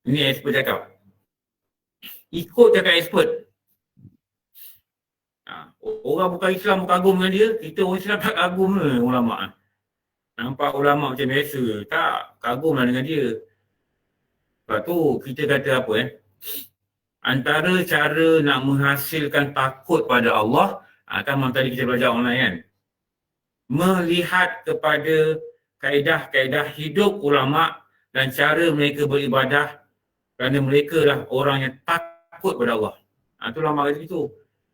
Ini expert cakap. Ikut cakap expert. Orang bukan Islam kagum dengan dia. Kita orang Islam tak kagum ke ulama'. Nampak ulama' macam biasa. Tak, kagumlah dengan dia. Lepas tu kita kata apa antara cara nak menghasilkan takut pada Allah, kan malam tadi kita belajar online kan. Melihat kepada kaedah-kaedah hidup ulama' dan cara mereka beribadah Kerana mereka lah orang yang takut pada Allah. Itulah makna itu.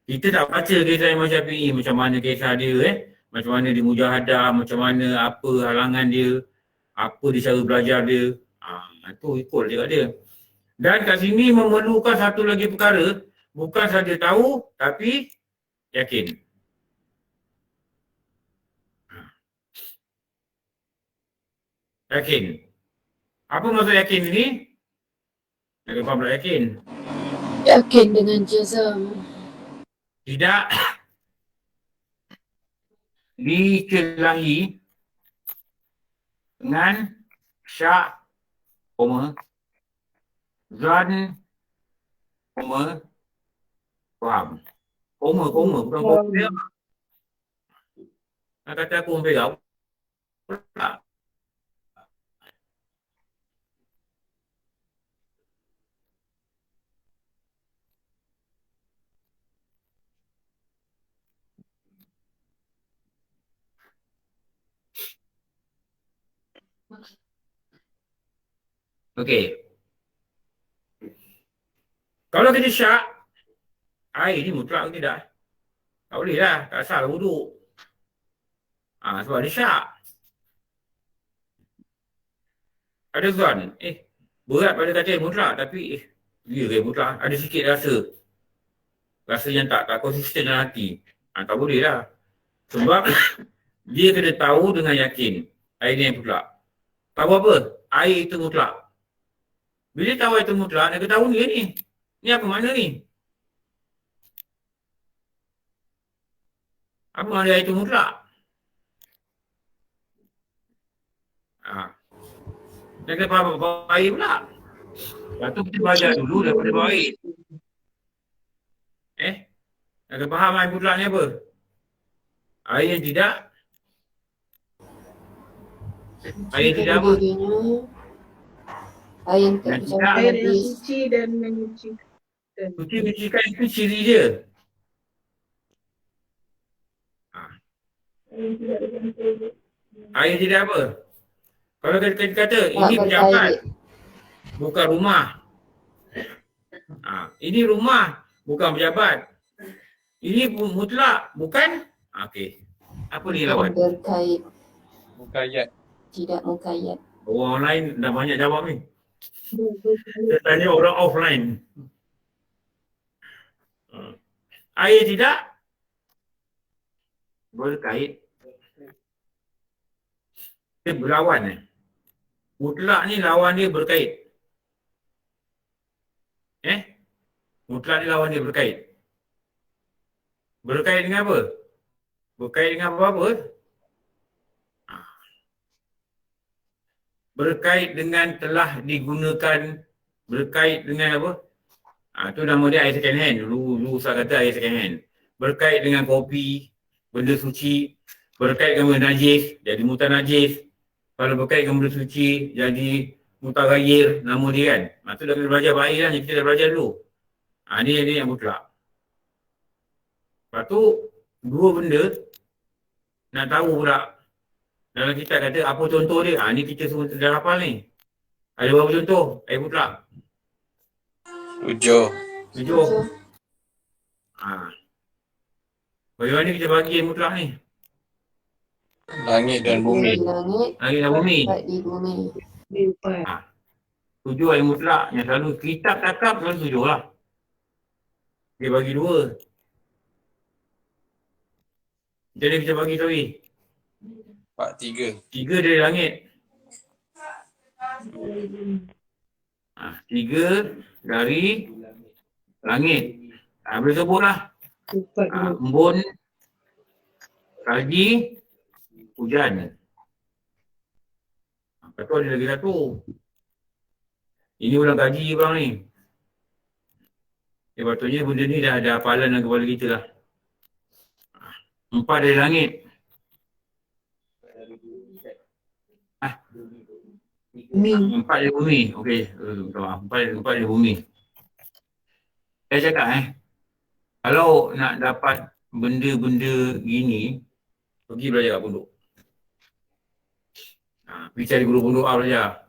Kita tak baca kisah Imam Syafi'i, macam mana kisah dia, macam mana dia mujahadah, macam mana apa halangan dia, apa dia cara belajar dia. Itu ikut dia kat dia. Dan kat sini memerlukan satu lagi perkara, bukan saja tahu tapi yakin. Yakin. Apa maksud yakin ini? Nak faham tak yakin? Yakin dengan jazam. Tidak dikelahi dengan syak, zan, faham. Bukan dia. Nak kata aku membela. Tak. Okey. Kalau kita syak, air ni mutlak ke tidak? Tak boleh lah, tak sah lah wuduk. Sebab dia syak. Ada zon, berat pada kata mutlak tapi dia ke mutlak, ada sikit rasa yang tak konsisten dalam hati. Tak boleh lah. Sebab dia kena tahu dengan yakin air ni yang mutlak. Tahu apa? Air itu mutlak. Bila tahu itu mutlak, dia ketahui dia ni. Ni apa makna ni? Apa makna air itu mutlak? Dia kena faham apa air pula. Lepas tu kita belajar dulu daripada bawa air. Dia kena faham air mutlak ni apa? Air yang tidak. Air yang tidak apa? Air yang tak Yang bercampur tidak. Air yang habis. suci dan menyucikan. Suci menyucikan itu ciri dia. Air tidak apa? Kalau kita kata ini Tak pejabat, berkait. bukan rumah. Ini rumah, bukan pejabat. Ini mutlak, bukan? Okey. Apa ni lawan? Berkait. Mukayat. Tidak mukayyad. Orang lain dah banyak jawab ni. Saya tanya orang offline. Air tidak berkait. Dia berlawan. Mutlak ni lawan dia berkait. Mutlak ni lawan dia berkait. Berkait dengan apa? Berkait dengan apa-apa? Berkait dengan telah digunakan, berkait dengan apa? Tu nama dia air second hand. Dulu saya kata air second hand. Berkait dengan kopi, benda suci. Berkait dengan benda najis, jadi mutanajis. Kalau berkait dengan benda suci, jadi mutaghayyir, nama dia kan. Tu dah kena belajar baik lah, yang kita dah belajar dulu. Ni yang mutlak. Lepas tu, dua benda nak tahu pula. Dalam kitab kata apa contoh dia? Ni kita semua dah hafal ni. Ada berapa contoh? Air mutlak. 7. 7. Bagaimana kita bagi air mutlak ni? Langit dan bumi. Di langit. Langit dan bumi. Tempat di bumi. Di empat. 7 air mutlak yang selalu kitab cakap selalu 7 lah. Dia bagi 2. Jadi kita bagi tahu. 3. 3 dari langit. 3 dari langit. Boleh sebut lah. Empat. Embun, salji, hujan. Lepas tu ada lagi satu. Ini ulang kaji bang ni. Patutnya benda ni dah ada hafalan dalam kepala kita lah. 4 dari langit. Bumi. 4 dari bumi. Okey. 4 dari bumi. Saya cakap kalau nak dapat benda-benda gini, pergi belajar kat pondok. Pergi cari guru pondok belajar.